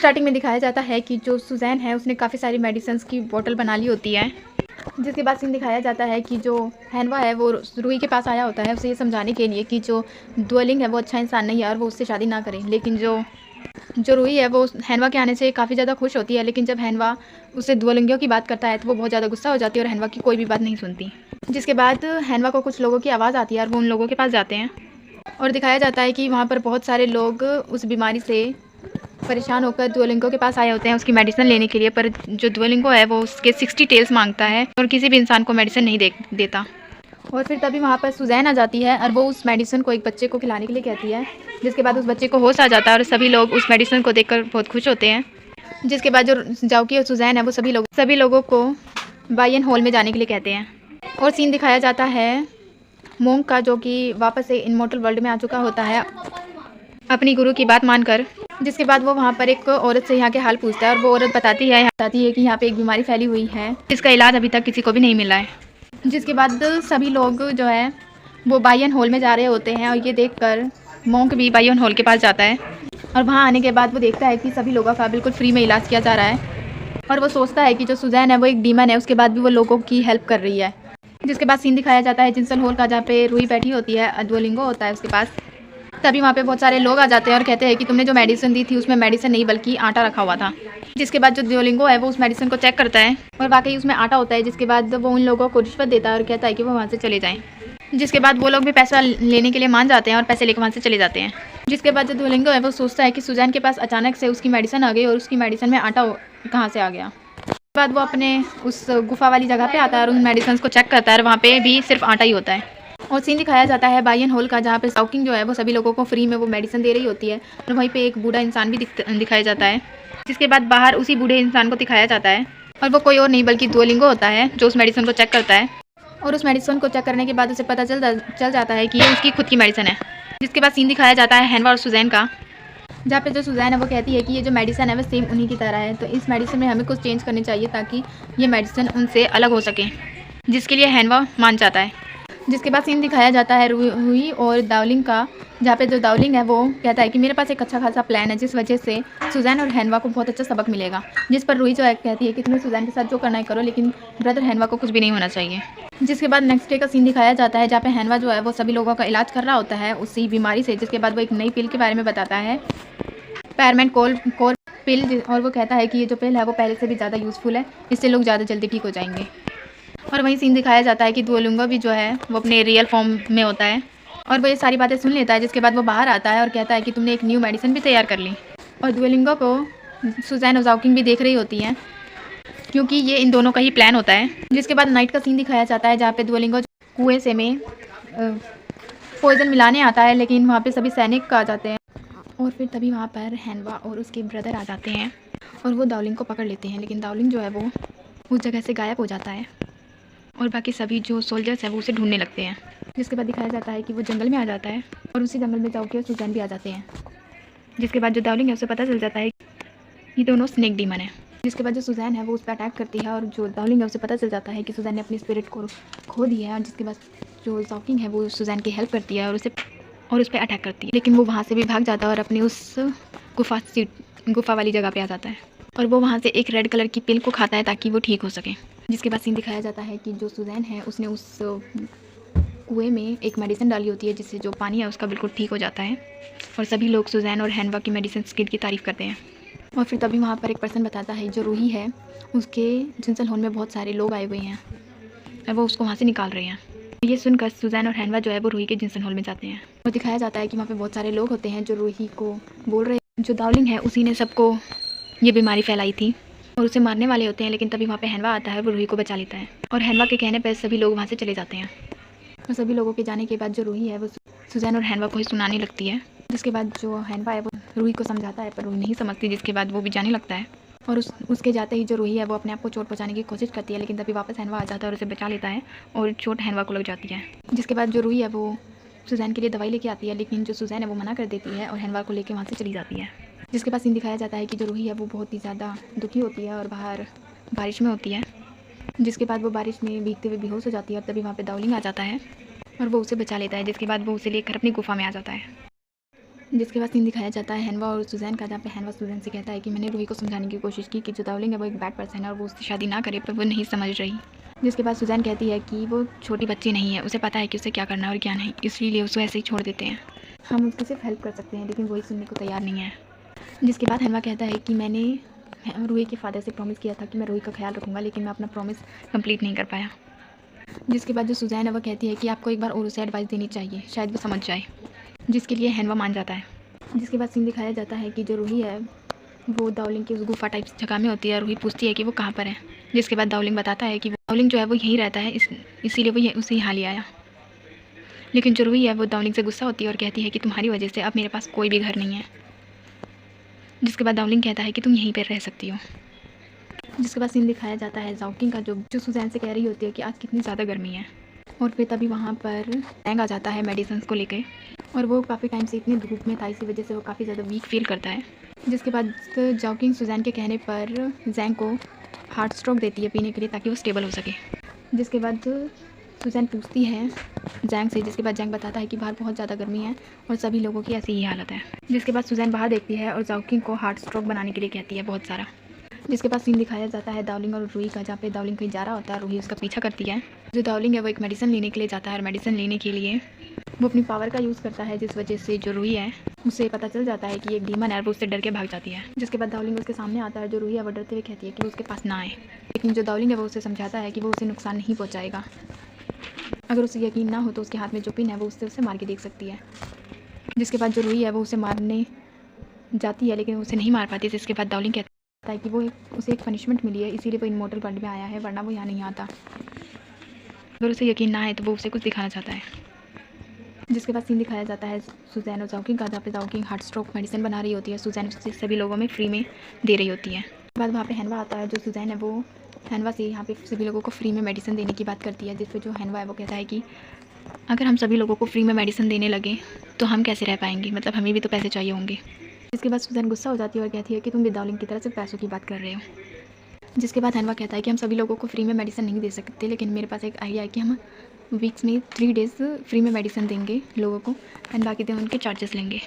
Starting में दिखाया जाता है कि जो सुजैन है उसने काफ़ी सारी मेडिसिन्स की बोतल बना ली होती है, जिसके बाद सीन दिखाया जाता है कि जो हैनवा है वो रूही के पास आया होता है उसे ये समझाने के लिए कि जो ड्वेलिंग है वो अच्छा इंसान नहीं है और वो उससे शादी ना करे। लेकिन जो रूही है वो हैनवा के आने से काफ़ी ज़्यादा खुश होती है, लेकिन जब हैनवा उससे ड्वेलिंगियों की बात करता है तो वो बहुत ज़्यादा गुस्सा हो जाती है और हैनवा की कोई भी बात नहीं सुनती। जिसके बाद हैनवा को कुछ लोगों की आवाज़ आती है और वो उन लोगों के पास जाते हैं और दिखाया जाता है कि वहाँ पर बहुत सारे लोग उस बीमारी से परेशान होकर ड्वेलिंगो के पास आए होते हैं उसकी मेडिसिन लेने के लिए, पर जो ड्वेलिंगो है वो उसके 60 टेल्स मांगता है और किसी भी इंसान को मेडिसिन नहीं देता। और फिर तभी वहाँ पर सुजैन आ जाती है और वो उस मेडिसिन को एक बच्चे को खिलाने के लिए कहती है, जिसके बाद उस बच्चे को होश आ जाता है और सभी लोग उस मेडिसिन को देखकर बहुत खुश होते हैं। जिसके बाद जो जाओकी और सुजैन है वो सभी लोगों को बायन हॉल में जाने के लिए कहते हैं और सीन दिखाया जाता है मोंक का, जो कि वापस से इमॉर्टल वर्ल्ड में आ चुका होता है अपनी गुरु की बात मानकर। जिसके बाद वो वहाँ पर एक औरत से यहाँ के हाल पूछता है और वो औरत बताती है कि यहाँ पे एक बीमारी फैली हुई है जिसका इलाज अभी तक किसी को भी नहीं मिला है। जिसके बाद सभी लोग जो है वो बायन हॉल में जा रहे होते हैं और ये देखकर मोंक भी बायन हॉल के पास जाता है और वहाँ आने के बाद वो देखता है कि सभी लोगों का बिल्कुल फ्री में इलाज किया जा रहा है और वो सोचता है कि जो सुजैन है वो एक डीमन है, उसके बाद भी वो लोगों की हेल्प कर रही है। जिसके बाद सीन दिखाया जाता है जिनसन हॉल का, जहाँ पे रूही बैठी होती है, ड्वेलिंगो होता है उसके पास। तभी वहाँ पे बहुत सारे लोग आ जाते हैं और कहते हैं कि तुमने जो मेडिसिन दी थी उसमें मेडिसिन नहीं बल्कि आटा रखा हुआ था। जिसके बाद जो ड्वेलिंगो है वो उस मेडिसिन को चेक करता है और वाकई उसमें आटा होता है। जिसके बाद वो उन लोगों को रिश्वत देता है और कहता है कि वो वहाँ से चले जाएँ। जिसके बाद वो लोग भी पैसा लेने के लिए मान जाते हैं और पैसे लेकर वहाँ से चले जाते हैं। जिसके बाद जो ड्वेलिंगो है वो सोचता है कि सुजैन के पास अचानक से उसकी मेडिसिन आ गई और उसकी मेडिसिन में आटा कहाँ से आ गया। उसके बाद वो अपने उस गुफा वाली जगह पे आता है और उन मेडिसिन को चेक करता है और वहाँ पे भी सिर्फ आटा ही होता है। और सीन दिखाया जाता है बायन हॉल का, जहाँ पे साउकिंग जो है वो सभी लोगों को फ्री में वो मेडिसिन दे रही होती है और वहीं पे एक बूढ़ा इंसान भी दिखाया जाता है। जिसके बाद बाहर उसी बूढ़े इंसान को दिखाया जाता है और वो कोई और नहीं बल्कि ड्वेलिंगो होता है जो उस मेडिसिन को चेक करता है और उस मेडिसिन को चेक करने के बाद उसे पता चल जाता है कि ये उसकी खुद की मेडिसिन है। जिसके बाद सीन दिखाया जाता है हैनवा और सुजैन का, जहाँ पे जो सुजैन है वो कहती है कि ये जो मेडिसिन है वो सेम उन्हीं की तरह है, तो इस मेडिसिन में हमें कुछ चेंज करनी चाहिए ताकि ये मेडिसिन उनसे अलग हो सके, जिसके लिए हैनवा मान जाता है। जिसके बाद सीन दिखाया जाता है रूही और दावलिंग का, जहाँ पे जो दावलिंग है वो कहता है कि मेरे पास एक अच्छा खासा प्लान है जिस वजह से सुजैन और हैनवा को बहुत अच्छा सबक मिलेगा। जिस पर रूही जो है कहती है कि तुम्हें सुजैन के साथ जो करना है करो, लेकिन ब्रदर हैनवा को कुछ भी नहीं होना चाहिए। जिसके बाद नेक्स्ट डे का सीन दिखाया जाता है जहाँ पे हैनवा जो है वो सभी लोगों का इलाज कर रहा होता है उसी बीमारी से। जिसके बाद वो एक नई पिल के बारे में बताता है, पैरमेंट कोर पिल, और वो कहता है कि ये जो पिल है वो पहले से भी ज़्यादा यूज़फुल है, इससे लोग ज़्यादा जल्दी ठीक हो जाएंगे। और वहीं सीन दिखाया जाता है कि ड्वेलिंगो भी जो है वो अपने रियल फॉर्म में होता है और वो ये सारी बातें सुन लेता है। जिसके बाद वो बाहर आता है और कहता है कि तुमने एक न्यू मेडिसिन भी तैयार कर ली। और ड्वेलिंगो को सुजैन और जाओकिंग भी देख रही होती हैं क्योंकि ये इन दोनों का ही प्लान होता है। जिसके बाद नाइट का सीन दिखाया जाता है जहाँ पे ड्वेलिंगो कुएं से में पॉइजन मिलाने आता है, लेकिन वहाँ पे सभी सैनिक आ जाते हैं और फिर तभी वहाँ पर हैनवा और उसके ब्रदर आ जाते हैं और वो दावलिंग को पकड़ लेते हैं, लेकिन दावलिंग जो है वो उस जगह से गायब हो जाता है और बाकी सभी जो सोल्जर्स हैं वो उसे ढूंढने लगते हैं। जिसके बाद दिखाया जाता है कि वो जंगल में आ जाता है और उसी जंगल में जाओके और सुजैन भी आ जाते हैं। जिसके बाद जो दावलिंग है उसे पता चल जाता है ये दोनों स्नेक डीमन है। जिसके बाद जो सुजैन है वो उस पर अटैक करती है और जो दावलिंग है उसे पता चल जाता है कि सुजैन ने अपनी स्पिरिट को खो दी है। और जिसके बाद जो जाओकिंग है वो सुजैन की हेल्प करती है और उस पर अटैक करती है, लेकिन वो वहाँ से भी भाग जाता है और अपनी उस गुफा वाली जगह पर आ जाता है और वो वहाँ से एक रेड कलर की पिल को खाता है ताकि वो ठीक हो सके। जिसके बाद सीन दिखाया जाता है कि जो सुजैन है उसने उस कुएं में एक मेडिसिन डाली होती है जिससे जो पानी है उसका बिल्कुल ठीक हो जाता है और सभी लोग सुजैन और हैनवा की मेडिसिन स्किल की तारीफ़ करते हैं। और फिर तभी वहाँ पर एक पर्सन बताता है जो रूही है, उसके जिनसन हॉल में बहुत सारे लोग आए हुए हैं और वो उसको वहाँ से निकाल रहे हैं। ये सुनकर सुजैन और हैनवा जो है वो रूही के जिनसन हॉल में जाते हैं और दिखाया जाता है कि वहाँ पर बहुत सारे लोग होते हैं जो रूही को बोल रहे हैं जो दावलिंग है उसी ने सबको ये बीमारी फैलाई थी और उसे मारने वाले होते हैं। लेकिन तभी वहाँ पे हैनवा आता है, वो रूही को बचा लेता है और हैनवा के कहने पर सभी लोग वहाँ से चले जाते हैं। और सभी लोगों के जाने के बाद जो रूही है वो सुजैन और हैनवा को ही सुनाने लगती है। जिसके बाद जो हैनवा है वो रूही को समझाता है पर रूही नहीं समझती। जिसके बाद वो भी जाने लगता है और उसके जाते ही जो रूही है वो अपने आप को चोट पहुँचाने की कोशिश करती है, लेकिन तभी वापस हैनवा आ जाता है और उसे बचा लेता है और चोट हैनवा को लग जाती है। जिसके बाद जो रूही है वो सुजैन के लिए दवाई लेके आती है, लेकिन जो सुजैन है वो मना कर देती है और हैनवा को लेकर वहाँ से चली जाती है। जिसके बाद सीन दिखाया जाता है कि जो रूही है वो बहुत ही ज़्यादा दुखी होती है और बाहर बारिश में होती है। जिसके बाद वो बारिश में भीगते हुए बेहोश हो जाती है और तभी वहाँ पे दावलिंग आ जाता है और वो उसे बचा लेता है। जिसके बाद वो उसे लेकर अपनी गुफा में आ जाता है। जिसके बाद सीन दिखाया जाता है हैनवा और सुजैन का, जहाँ पे हैनवा सुजैन से कहता है कि मैंने रूही को समझाने की कोशिश की कि जो दावलिंग है वो एक बैड पर्सन है और वो उससे शादी ना करे, पर वो नहीं समझ रही। जिसके बाद सुजैन कहती है कि वो छोटी बच्ची नहीं है, उसे पता है कि उसे क्या करना है और क्या नहीं, इसलिए उसे ऐसे ही छोड़ देते हैं। हम उसकी सिर्फ हेल्प कर सकते हैं, लेकिन वही सुनने को तैयार नहीं है। जिसके बाद हैनवा कहता है कि मैंने रूही के फादर से प्रॉमिस किया था कि मैं रूही का ख्याल रखूँगा, लेकिन मैं अपना प्रॉमिस कंप्लीट नहीं कर पाया। जिसके बाद जो सुजैन है वो कहती है कि आपको एक बार और उसे एडवाइस देनी चाहिए, शायद वो समझ जाए, जिसके लिए हैनवा मान जाता है। जिसके बाद सीन दिखाया जाता है कि जो रूही है वो दावलिंग की उस गुफा टाइप जगह में होती है। रूही पूछती है कि वो कहाँ पर है, जिसके बाद दावलिंग बताता है कि दावलिंग जो है वो यहीं रहता है, इसीलिए वो उसे यहाँ ले आया। लेकिन जो रूही है वो दावलिंग से गुस्सा होती है और कहती है कि तुम्हारी वजह से अब मेरे पास कोई भी घर नहीं है। जिसके बाद दावलिंग कहता है कि तुम यहीं पर रह सकती हो। जिसके बाद सीन दिखाया जाता है जाओकिंग का, जो सुजैन से कह रही होती है कि आज कितनी ज़्यादा गर्मी है। और फिर तभी वहाँ पर जैंग आ जाता है मेडिसिन को लेके, और वो काफ़ी टाइम से इतनी धूप में था, इसी वजह से वो काफ़ी ज़्यादा वीक फील करता है। जिसके बाद जाओकिंग सुजैन के कहने पर जैंग को हार्ट स्ट्रोक देती है पीने के लिए, ताकि वो स्टेबल हो सके। जिसके बाद सुजैन पूछती है जैंग से, जिसके बाद जैंग बताता है कि बाहर बहुत ज़्यादा गर्मी है और सभी लोगों की ऐसी ही हालत है। जिसके बाद सुजैन बाहर देखती है और जाओकिंग को हार्ट स्ट्रोक बनाने के लिए कहती है बहुत सारा। जिसके बाद सीन दिखाया जाता है दावलिंग और रूही का, जहाँ पे दावलिंग कहीं जा रहा होता है, रूही उसका पीछा करती है। जो दावलिंग है वो एक मेडिसिन लेने के लिए जाता है और मेडिसिन लेने के लिए वो अपनी पावर का यूज़ करता है, जिस वजह से जो रूही है उसे पता चल जाता है कि एक डीमन है और वो उससे डर के भाग जाती है। जिसके बाद दावलिंग उसके सामने आता है। जो रूही है वो डरते हुए कहती है कि वो उसके पास ना आए, लेकिन जो दावलिंग है वो उसे समझाता है कि वो उसे नुकसान नहीं पहुँचाएगा। अगर उसे यकीन ना हो तो उसके हाथ में जो पिन है वो उसे मार के देख सकती है। जिसके बाद जो रूही है वो उसे मारने जाती है, लेकिन उसे नहीं मार पाती। जिसके बाद दावलिंग कहता है कि उसे एक पनिशमेंट मिली है, इसीलिए वो इमोर्टल वर्ल्ड में आया है, वरना वो यहाँ नहीं आता। अगर उसे यकीन ना है तो वो उसे कुछ दिखाना चाहता है। जिसके बाद सीन दिखाया जाता है सुजैन और जाओकिंग का, जहाँ पे जाओकिंग हार्ट स्ट्रोक मेडिसिन बना रही होती है, सुजैन उसे सभी लोगों में फ्री में दे रही होती है। उसके बाद वहाँ पे हैनवा आता है। जो सुजैन है वो हैनवा से यहाँ पे सभी लोगों को फ्री में मेडिसिन देने की बात करती है, जिस पर जो हैनवा है वो कहता है कि अगर हम सभी लोगों को फ्री में मेडिसिन देने लगे तो हम कैसे रह पाएंगे, मतलब हमें भी तो पैसे चाहिए होंगे। जिसके बाद सुजैन गुस्सा हो जाती है और कहती है कि तुम भी दावलिंग की तरह से पैसों की बात कर रहे हो। जिसके बाद हैनवा कहता है कि हम सभी लोगों को फ्री में मेडिसिन नहीं दे सकते, लेकिन मेरे पास एक आइडिया है कि हम वीक्स में 3 डेज़ फ्री में मेडिसिन देंगे लोगों को, एंड बाकी दिन उनके चार्जेस लेंगे।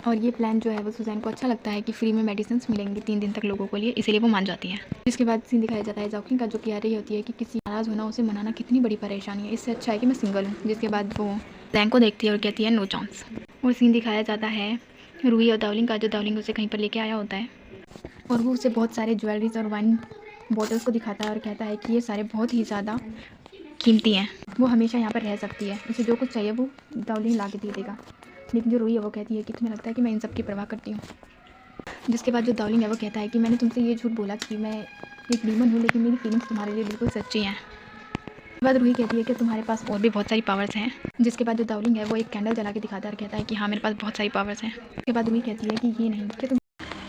और ये प्लान जो है वो सुजैन को अच्छा लगता है कि फ्री में मेडिसिन मिलेंगी 3 दिन तक लोगों को लिए, इसीलिए वो मान जाती है। जिसके बाद सीन दिखाया जाता है जाओकिंग का, जो कह रही होती है कि किसी नाराज़ होना, उसे मनाना कितनी बड़ी परेशानी है, इससे अच्छा है कि मैं सिंगल हूँ। जिसके बाद वो जैंग को देखती है और कहती है नो चांस। और सीन दिखाया जाता है रूही और दावलिंग का, जो दावलिंग उसे कहीं पर लेके आया होता है और वो उसे बहुत सारे ज्वेलरीज और वाइन बॉटल्स को दिखाता है और कहता है कि ये सारे बहुत ही ज़्यादा कीमती हैं, वो हमेशा यहाँ पर रह सकती है, उसे जो कुछ चाहिए वो दावलिंग ला के दे देगा। लेकिन जो रूही है वो कहती है कि तुम्हें लगता है कि मैं इन सब की परवाह करती हूँ। जिसके बाद जो दावलिंग है वो कहता है कि मैंने तुमसे ये झूठ बोला कि मैं एक डीमन हूँ, लेकिन मेरी फीलिंग्स तुम्हारे लिए बिल्कुल सच्ची हैं। उसके बाद रूही कहती है कि तुम्हारे पास और भी बहुत सारी पावर्स हैं। जिसके बाद जो दावलिंग है वो एक कैंडल जला के दिखाता है और कहता है कि हाँ मेरे पास बहुत सारी पावर्स हैं। उसके बाद रूही कहती है कि ये नहीं कि तुम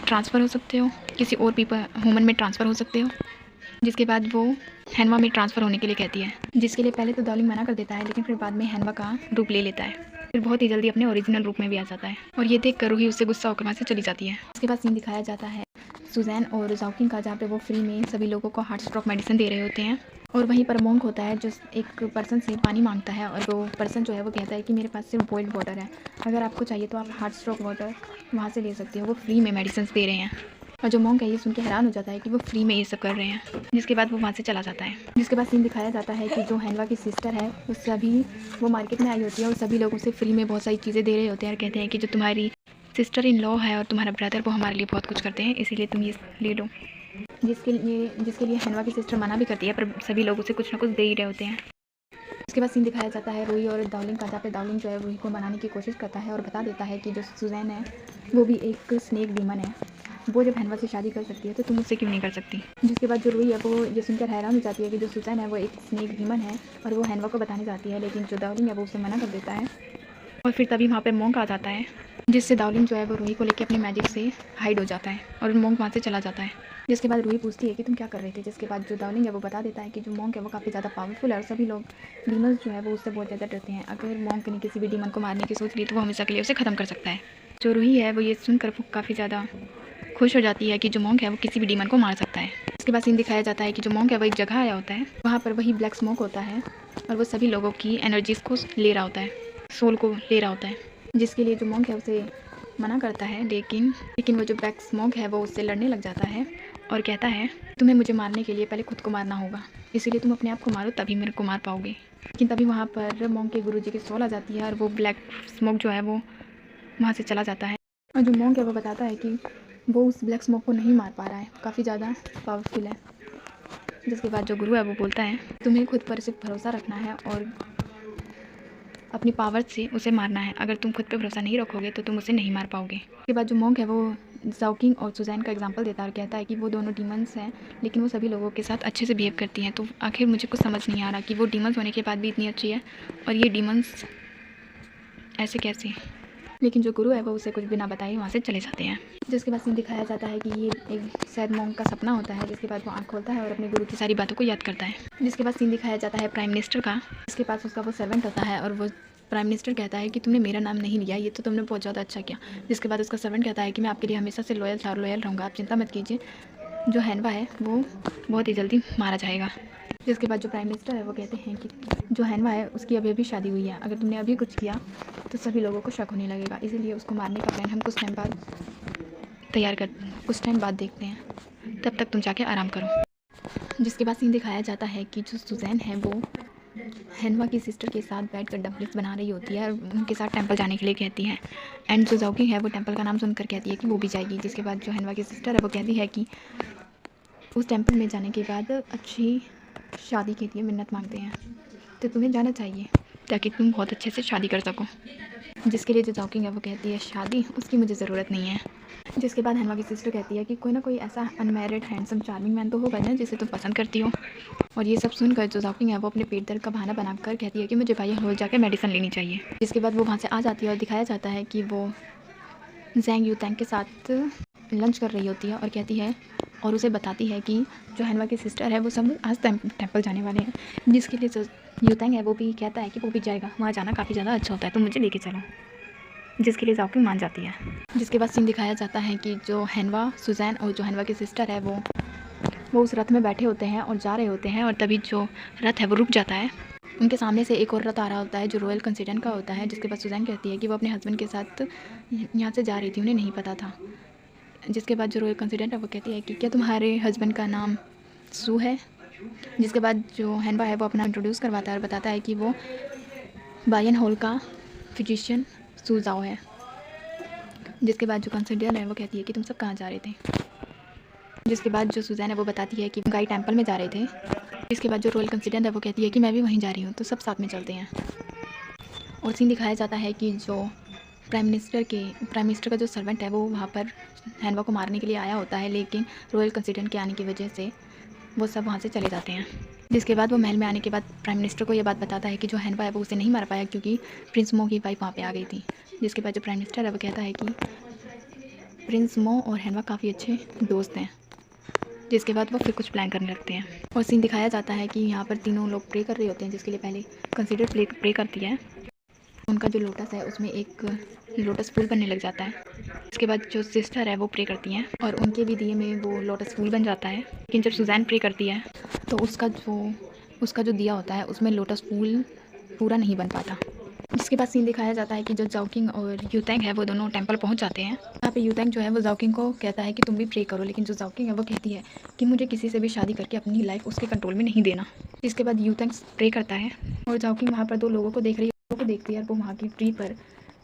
ट्रांसफ़र हो सकते हो, किसी और ह्यूमन में ट्रांसफ़र हो सकते हो। जिसके बाद वो हैनवा में ट्रांसफ़र होने के लिए कहती है, जिसके लिए पहले तो दावलिंग मना कर देता है, लेकिन फिर बाद में हैनवा का रूप ले लेता है, फिर बहुत ही जल्दी अपने ओरिजिनल रूप में भी आ जाता है। और ये देख कर रूही उससे गुस्सा होकर वहाँ से चली जाती है। उसके बाद सीन दिखाया जाता है सुजैन और जाओकिंग का, जहाँ पे वो फ्री में सभी लोगों को हार्ट स्ट्रोक मेडिसिन दे रहे होते हैं। और वहीं पर मोंक होता है जो एक पर्सन से पानी मांगता है, और वो पर्सन जो है वो कहता है कि मेरे पास सिर्फ बॉइल्ड वाटर है, अगर आपको चाहिए तो आप हार्ट स्ट्रोक वाटर वहाँ से ले सकते हो, वो फ्री में मेडिसिन दे रहे हैं। और जो मोंक है ये सुन के हैरान हो जाता है कि वो फ्री में ये सब कर रहे हैं। जिसके बाद वो वहाँ से चला जाता है। जिसके बाद सीन दिखाया जाता है कि जो हैनवा की सिस्टर है उससे अभी वो मार्केट में आई होती है और सभी लोगों से फ्री में बहुत सारी चीज़ें दे रहे होते हैं और कहते हैं कि जो तुम्हारी सिस्टर इन लॉ है और तुम्हारा ब्रदर वो हमारे लिए बहुत कुछ करते हैं, इसीलिए तुम ये ले लो। जिसके लिए हैनवा की सिस्टर मना भी करती है, पर सभी लोग उसे कुछ ना कुछ दे ही रहे होते हैं। उसके बाद सीन दिखाया जाता है रूही और दावलिंग का, जहाँ पे दावलिंग जो है रूही को मनाने की कोशिश करता है और बता देता है कि जो सुजैन है वो भी एक स्नेक डीमन है, वो जब हैनवा से शादी कर सकती है तो तुम उससे क्यों नहीं कर सकती। जिसके बाद जो रूही है वो ये सुनकर हैरान हो जाती है कि जो सुजैन है वो एक स्नेक डीमन है और वो हैनवा को बताने जाती है, लेकिन जो दावलिंग है वो उसे मना कर देता है। और फिर तभी वहाँ पर मोंक आ जाता है, जिससे दावलिंग जो है वो रूही को लेकर अपनी मैजिक से हाइड हो जाता है और मोंक वहाँ से चला जाता है। जिसके बाद रूही पूछती है कि तुम क्या कर रहे थे। जिसके बाद जो दावलिंग है वो बता देता है कि जो मोंक है वो काफ़ी ज़्यादा पावरफुल है और सभी लोग डीमंस जो है वो उससे बहुत ज़्यादा डरते हैं। अगर मोंक ने किसी भी डीमन को मारने की सोच ली तो वो हमेशा के लिए उसे ख़त्म कर सकता है। जो रूही है वो ये सुनकर काफ़ी ज़्यादा खुश हो जाती है कि जो मोंक है वो किसी भी डीमन को मार सकता है। इसके बाद सीन दिखाया जाता है कि जो मोंक है वो एक जगह आया होता है, वहाँ पर वही ब्लैक स्मोक होता है और वो सभी लोगों की एनर्जीज़ को ले रहा होता है, सोल को ले रहा होता है। जिसके लिए जो मोंक है उसे मना करता है, लेकिन वो जो ब्लैक स्मोक है वो उससे लड़ने लग जाता है और कहता है तुम्हें मुझे मारने के लिए पहले खुद को मारना होगा, इसीलिए तुम अपने आप को मारो तभी मेरे को मार पाओगे। लेकिन तभी वहाँ पर मॉन्क के गुरुजी की सोल आ जाती है और वो ब्लैक स्मोक जो है वो वहाँ से चला जाता है। और जो मॉन्क है वो बताता है कि वो उस ब्लैक स्मोक को नहीं मार पा रहा है, काफ़ी ज़्यादा पावरफुल है। जिसके बाद जो गुरु है वो बोलता है तुम्हें खुद पर सिर्फ भरोसा रखना है और अपनी पावर से उसे मारना है। अगर तुम खुद पे भरोसा नहीं रखोगे तो तुम उसे नहीं मार पाओगे। उसके बाद जो मॉन्क है वो ज़ाओकिंग और सुजैन का एग्जांपल देता है और कहता है कि वो दोनों डीमंस हैं, लेकिन वो सभी लोगों के साथ अच्छे से बिहेव करती हैं। तो आखिर मुझे कुछ समझ नहीं आ रहा कि वो डीमंस होने के बाद भी इतनी अच्छी है और ये डीमंस ऐसे कैसे। लेकिन जो गुरु है वो उसे कुछ बिना बताए वहाँ से चले जाते हैं। जिसके बाद सीन दिखाया जाता है कि ये एक शायद मॉन्क का सपना होता है। जिसके बाद वो आँख खोलता है और अपने गुरु की सारी बातों को याद करता है। जिसके बाद सीन दिखाया जाता है प्राइम मिनिस्टर का, जिसके पास उसका वो सर्वेंट होता है और वो प्राइम मिनिस्टर कहता है कि तुमने मेरा नाम नहीं लिया, ये तो तुमने बहुत ज़्यादा अच्छा किया। जिसके बाद उसका सर्वेंट कहता है कि मैं आपके लिए हमेशा से लॉयल था और लॉयल रहूँगा, आप चिंता मत कीजिए, जो हैनवा है वो बहुत ही जल्दी मारा जाएगा। जिसके बाद जो प्राइम मिनिस्टर है वो कहते हैं कि जो हैनवा है उसकी अभी शादी हुई है, अगर तुमने अभी कुछ किया तो सभी लोगों को शक होने लगेगा, इसीलिए उसको मारने का प्लान हम कुछ टाइम बाद देखते हैं, तब तक तुम जाके आराम करो। जिसके बाद सीन दिखाया जाता है कि जो सुजैन है वो हैनवा की सिस्टर के साथ बैठकर डम्पलिंग्स बना रही होती है और उनके साथ टेंपल जाने के लिए कहती है। एंड जो ज़ाओकिंग है वो टेंपल का नाम सुनकर कहती है कि वो भी जाएगी। जिसके बाद जो हैनवा की सिस्टर है वो कहती है कि उस टेंपल में जाने के बाद अच्छी शादी के लिए मिन्नत मांगते हैं, तो तुम्हें जाना चाहिए ताकि तुम बहुत अच्छे से शादी कर सको। जिसके लिए जो ज़ाओकिंग है वो कहती है शादी उसकी मुझे ज़रूरत नहीं है। जिसके बाद हैनवा की सिस्टर कहती है कि कोई ना कोई ऐसा अनमैरिड हैंडसम चार्मिंग मैन तो होगा ना जिसे तुम पसंद करती हो। और ये सब सुनकर जो ज़ाओकिंग है वो अपने पेट दर्द का बहाना बनाकर कहती है कि मुझे भाई हॉल जाकर मेडिसिन लेनी चाहिए। जिसके बाद वो वहाँ से आ जाती है और दिखाया जाता है कि वो ज़ैंग यूतैंग के साथ लंच कर रही होती है और कहती है और उसे बताती है कि जो हैनवा की सिस्टर है वो सब आज टेंपल जाने वाले हैं। जिसके लिए जो यूतैंग है वो भी कहता है कि वो भी जाएगा, वहाँ जाना काफ़ी ज़्यादा अच्छा होता है, तो मुझे लेके चलो। जिसके लिए ज़ाओकिंग मान जाती है। जिसके बाद सीन दिखाया जाता है कि जो हैनवा, सुजैन और जो हैनवा की सिस्टर है वो उस रथ में बैठे होते हैं और जा रहे होते हैं और तभी जो रथ है वो रुक जाता है। उनके सामने से एक और रथ आ रहा होता है जो रॉयल कंसिडेंट का होता है। जिसके बाद सुजैन कहती है कि वो अपने हस्बैंड के साथ यहाँ से जा रही थी, उन्हें नहीं पता था। जिसके बाद जो रॉयल कंसिडेंट है वो कहती है कि क्या तुम्हारे हस्बैंड का नाम सू है। जिसके बाद जो हैनवा है वो अपना इंट्रोड्यूस करवाता है और बताता है कि वो बायन हॉल का फिजिशियन सू ज़ाओ है। जिसके बाद जो कंसिडेंट है वो कहती है कि तुम सब कहाँ जा रहे थे। जिसके बाद जो सुजैन है वो बताती है कि गाई टेंपल में जा रहे थे। इसके बाद जो रॉयल कंसिडेंट है वो कहती है कि मैं भी वहीं जा रही हूँ, तो सब साथ में चलते हैं। और सीन दिखाया जाता है कि जो प्राइम मिनिस्टर का जो सर्वेंट है वो वहाँ पर हैनवा को मारने के लिए आया होता है, लेकिन रॉयल कंसिडेंट के आने की वजह से वो सब वहाँ से चले जाते हैं। जिसके बाद वो महल में आने के बाद प्राइम मिनिस्टर को ये बात बताता है कि जो हैनवा है वो उसे नहीं मार पाया क्योंकि प्रिंस मो की वाइफ वहाँ पे आ गई थी। जिसके बाद जो प्राइम मिनिस्टर है वो कहता है कि प्रिंस मो और हैनवा काफ़ी अच्छे दोस्त हैं। जिसके बाद वो फिर कुछ प्लान करने लगते हैं और सीन दिखाया जाता है कि यहाँ पर तीनों लोग प्रे कर रहे होते हैं। जिसके लिए पहले कंसिडर प्रे करती है, उनका जो लोटस है उसमें एक लोटस फूल बनने लग जाता है। इसके बाद जो सिस्टर है वो प्रे करती हैं और उनके भी दिए में वो लोटस फूल बन जाता है। लेकिन जब सुजैन प्रे करती है तो उसका जो दिया होता है उसमें लोटस फूल पूरा नहीं बन पाता। जिसके बाद सीन दिखाया जाता है कि जो ज़ाओकिंग और यूतैंग है वो दोनों टेंपल पहुंच जाते हैं। यहाँ पे यूतैंग जो है वो ज़ाओकिंग को कहता है कि तुम भी प्रे करो, लेकिन जो ज़ाओकिंग है वो कहती है कि मुझे किसी से भी शादी करके अपनी लाइफ उसके कंट्रोल में नहीं देना। इसके बाद यूतैंग प्रे करता है और ज़ाओकिंग वहाँ पर दो लोगों को देखती है और वो वहाँ की ट्री पर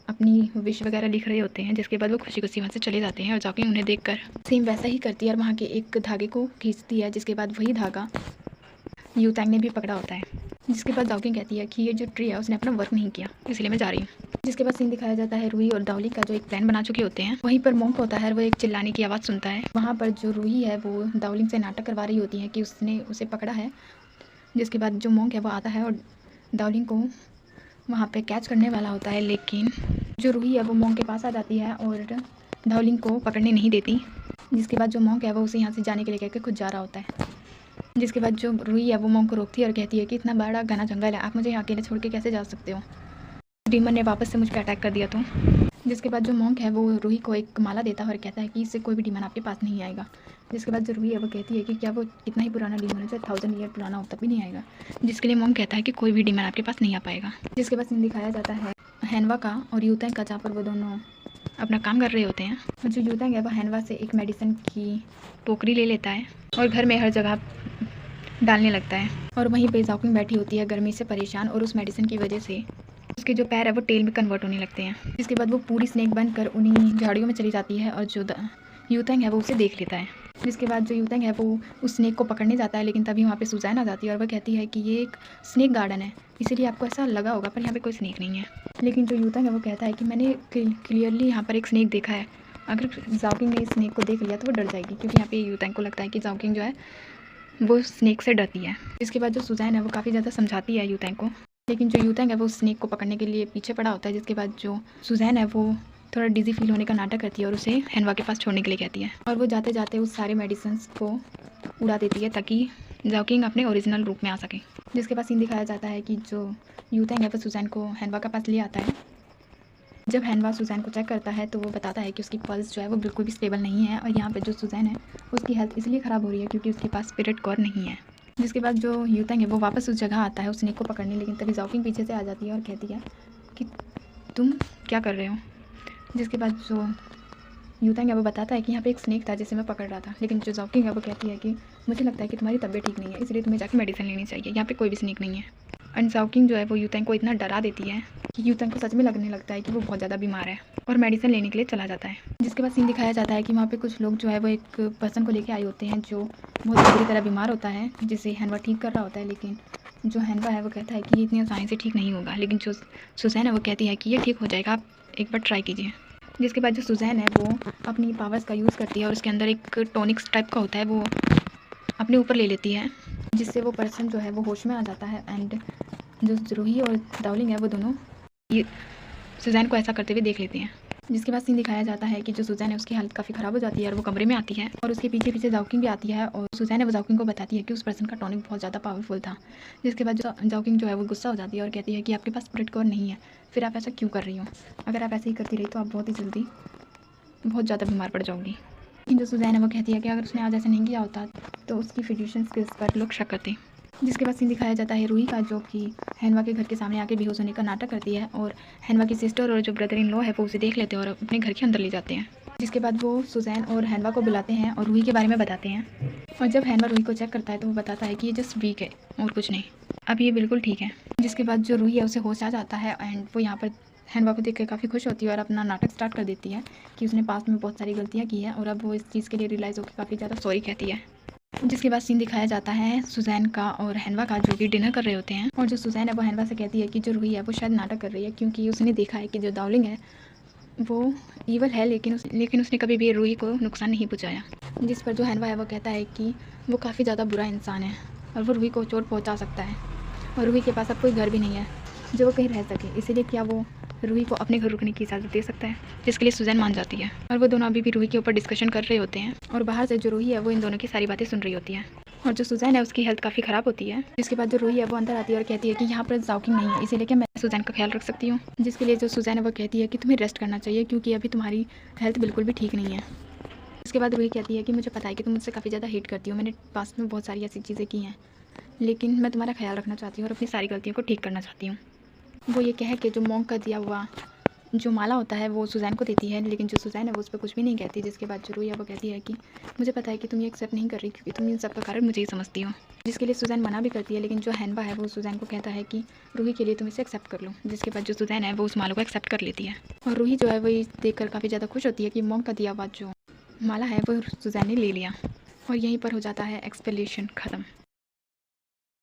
अपनी विश वगैरह लिख रहे होते हैं। जिसके बाद वो खुशी खुशी वहाँ से चले जाते हैं और ज़ाओकिंग उन्हें देखकर सेम वैसा ही करती है और वहाँ के एक धागे को खींचती है। जिसके बाद वही धागा यूतैंग ने भी पकड़ा होता है। जिसके बाद ज़ाओकिंग कहती है कि ये जो ट्री है उसने अपना वर्क नहीं किया, इसलिए मैं जा रही हूँ। जिसके बाद सीन दिखाया जाता है रूही और दाओलिंग का जो एक प्लान बना चुके होते हैं। वहीं पर मॉन्क होता है, वो एक चिल्लाने की आवाज़ सुनता है। वहाँ पर जो रूही है वो दाओलिंग से नाटक करवा रही होती है कि उसने उसे पकड़ा है। जिसके बाद जो मॉन्क है वो आता है और दाओलिंग को वहाँ पे कैच करने वाला होता है, लेकिन जो रूही है वो मॉन्क के पास आ जाती है और दाओलिंग को पकड़ने नहीं देती। जिसके बाद जो मॉन्क है वो उसे यहाँ से जाने के लिए कहकर खुद जा रहा होता है। जिसके बाद जो रूही है वो मॉन्क को रोकती है और कहती है कि इतना बड़ा घना जंगल है, आप मुझे यहाँ अकेले छोड़ के कैसे जा सकते हो। डीमन ने वापस से मुझ पर अटैक कर दिया। तो जिसके बाद जो मॉन्क है वो रूही को एक माला देता है और कहता है कि इससे कोई भी डीमन आपके पास नहीं आएगा। जिसके बाद जो रूही है वो कहती है कि क्या वो कितना ही पुराना डीमन है, चाहे 1000 ईयर पुराना हो तब भी नहीं आएगा। जिसके लिए मॉन्क कहता है कि कोई भी डीमन आपके पास नहीं आ पाएगा। जिसके बाद सीन दिखाया जाता है हैनवा का और यूतैंग का, जहाँ पर वो दोनों अपना काम कर रहे होते हैं। और जो यूतैंग है वो हैनवा से एक मेडिसिन की टोकरी ले लेता है और घर में हर जगह डालने लगता है। और वहीं पे जाओकिंग बैठी होती है गर्मी से परेशान, और उस मेडिसिन की वजह से उसके जो पैर है वो टेल में कन्वर्ट होने लगते हैं। जिसके बाद वो पूरी स्नेक बनकर उन्हीं झाड़ियों में चली जाती है और जो यूतैंग है वो उसे देख लेता है। जिसके बाद जो यूतैंग है वो उस स्नेक को पकड़ने जाता है, लेकिन तभी वहाँ पे सुजैन आ जाती है और वह कहती है कि ये एक स्नेक गार्डन है, इसीलिए आपको ऐसा लगा होगा, पर यहाँ पे कोई स्नेक नहीं है। लेकिन जो यूतैंग है वो कहता है कि मैंने क्लियरली यहाँ पर एक स्नेक देखा है, अगर जाओकिंग ने इस स्नेक को देख लिया तो वो डर जाएगी, क्योंकि यहाँ पे यूतैंग को लगता है कि जाओकिंग जो है वो स्नेक से डरती है। इसके बाद जो सुजैन है वो काफ़ी ज़्यादा समझाती है यूतैंग को, लेकिन जो यूतैंग है वो स्नेक को पकड़ने के लिए पीछे पड़ा होता है। जिसके बाद जो सुजैन है वो थोड़ा डिजी फील होने का नाटक करती है और उसे हैनवा के पास छोड़ने के लिए कहती है, और वो जाते जाते उस सारे मेडिसिन्स को उड़ा देती है ताकि जाओकिंग अपने ओरिजिनल रूप में आ सके। जिसके बाद सीन दिखाया जाता है कि जो यूतैंग है वो सुजैन को हैनवा के पास ले आता है। जब हैनवा सुजैन को चेक करता है तो वो बताता है कि उसकी पल्स जो है वो बिल्कुल भी स्टेबल नहीं है, और यहाँ पर जो सुजैन है उसकी हेल्थ इसलिए ख़राब हो रही है क्योंकि उसके पास स्पिरिट कोर नहीं है। जिसके बाद जो यूतैंग है वो वापस उस जगह आता है उस स्नेक को पकड़ने, लेकिन तभी जाओकिंग पीछे से आ जाती है और कहती है कि तुम क्या कर रहे हो। जिसके बाद जो यूतैंग है वो बताता है कि यहाँ पे एक स्नेक था जिसे मैं पकड़ रहा था, लेकिन जो जाओकिंग है वो कहती है कि मुझे लगता है कि तुम्हारी तबीयत ठीक नहीं है, इसलिए तुम्हें जाके मेडिसिन लेनी चाहिए, यहाँ पे कोई भी स्नेक नहीं है। एंड जाओकिंग जो है वो यूतैंग को इतना डरा देती है कि यूतैंग को सच में लगने लगता है कि वो बहुत ज़्यादा बीमार है और मेडिसिन लेने के लिए चला जाता है। जिसके बाद सीन दिखाया जाता है कि वहाँ पे कुछ लोग जो है वो एक पर्सन को लेके आए होते हैं जो बहुत बुरी तरह बीमार होता है, जिसे हैनवा ठीक कर रहा होता है। लेकिन जो हैनवा है वो कहता है कि ये इतनी आसानी से ठीक नहीं होगा, लेकिन जो सुजैन है वो कहती है कि ये ठीक हो जाएगा, आप एक बार ट्राई कीजिए। जिसके बाद जो सुजैन है वो अपनी पावर्स का यूज़ करती है और उसके अंदर एक टॉनिक्स टाइप का होता है वो अपने ऊपर ले लेती है, जिससे वो पर्सन जो है वो होश में आ जाता है। एंड जो रूही और दाओलिंग है वो दोनों ये सुजैन को ऐसा करते हुए देख लेते हैं। जिसके बाद सीन दिखाया जाता है कि जो सुजैन है उसकी हालत काफ़ी ख़राब हो जाती है और वो कमरे में आती है, और उसके पीछे पीछे जाओकिंग भी आती है, और सुजैन है वो जाओकिंग को बताती है कि उस पर्सन का टॉनिक बहुत ज़्यादा पावरफुल था। जिसके बाद जो जाओकिंग जो है वो गुस्सा हो जाती है और कहती है कि आपके पास स्पिरिट कोर नहीं है, फिर आप ऐसा क्यों कर रही हो, अगर आप ऐसे ही करती रही तो आप बहुत ही जल्दी बहुत ज़्यादा बीमार पड़ जाओगी। लेकिन जो सुजैन है वो कहती है कि अगर उसने आज ऐसा नहीं किया होता तो उसकी फिजिशियन स्किल्स पर लोग शक करते। जिसके बाद सीन दिखाया जाता है रूही का, जो कि हैनवा के घर के सामने आके बेहोश होने का नाटक करती है, और हैनवा की सिस्टर और जो ब्रदर इन लॉ है वो उसे देख लेते हैं और अपने घर के अंदर ले जाते हैं। जिसके बाद वो सुजैन और हैनवा को बुलाते हैं और रूही के बारे में बताते हैं, और जब हैनवा रूही को चेक करता है तो वो बताता है कि ये जस्ट वीक है और कुछ नहीं, अब ये बिल्कुल ठीक है। जिसके बाद जो रूही है उसे होश आ जाता है एंड वो यहाँ पर हैनवा को देख कर काफ़ी खुश होती है और अपना नाटक स्टार्ट कर देती है कि उसने पास्ट में बहुत सारी गलतियाँ की हैं, और अब वो इस चीज़ के लिए रियलाइज़ होकर काफ़ी ज़्यादा सॉरी कहती है। जिसके बाद सीन दिखाया जाता है सुजैन का और हैनवा का, जो कि डिनर कर रहे होते हैं, और जो सुजैन है वो हैनवा से कहती है कि जो रूही है वो शायद नाटक कर रही है, क्योंकि उसने देखा है कि जो दाओलिंग है वो ईवल है, लेकिन उसने कभी भी रूही को नुकसान नहीं पहुंचाया। जिस पर जो हैनवा है वो कहता है कि वो काफ़ी ज़्यादा बुरा इंसान है और वो रूही को चोट पहुँचा सकता है, और रूही के पास अब कोई घर भी नहीं है जो वो कहीं रह सके, इसीलिए क्या वो रूही को अपने घर रुकने की इजाज़त दे सकता है। जिसके लिए सुजैन मान जाती है, और वो दोनों अभी भी रूही के ऊपर डिस्कशन कर रहे होते हैं, और बाहर से जो रूही है वो इन दोनों की सारी बातें सुन रही होती है, और जो सुजैन है उसकी हेल्थ काफ़ी ख़राब होती है। जिसके बाद जो रूही है वो अंदर आती है और कहती है कि यहाँ पर जाओकिंग नहीं है, इसीलिए क्या मैं सुजैन का ख्याल रख सकती हूँ। जिसके लिए जो सुजैन है वो कहती है कि तुम्हें रेस्ट करना चाहिए, क्योंकि अभी तुम्हारी हेल्थ बिल्कुल भी ठीक नहीं है। इसके बाद रूही कहती है कि मुझे पता है कि तुम मुझसे काफ़ी ज़्यादा हेट करती हो, मैंने पास्ट में बहुत सारी ऐसी चीज़ें की हैं, लेकिन मैं तुम्हारा ख्याल रखना चाहती हूँ और अपनी सारी गलतियों को ठीक करना चाहती हूँ। वो ये कह के जो मॉन्क का दिया हुआ जो माला होता है वो सुजैन को देती है, लेकिन जो सुजैन है वो उस पर कुछ भी नहीं कहती। जिसके बाद जो रूही है वो कहती है कि मुझे पता है कि तुम ये एक्सेप्ट नहीं कर रही, क्योंकि तुम इन सब का कारण मुझे ही समझती हो। जिसके लिए सुजैन मना भी करती है, लेकिन जो हैनवा है वो सुजैन को कहता है कि रूही के लिए तुम इसे एक्सेप्ट कर लो। जिसके बाद जो सुजैन है वो उस माला को एक्सेप्ट कर लेती है, और रूही जो है वो ये देखकर काफ़ी ज़्यादा खुश होती है कि मॉन्क का दिया हुआ जो माला है वो सुजैन ने ले लिया, और यहीं पर हो जाता है एक्सप्लेनेशन ख़त्म।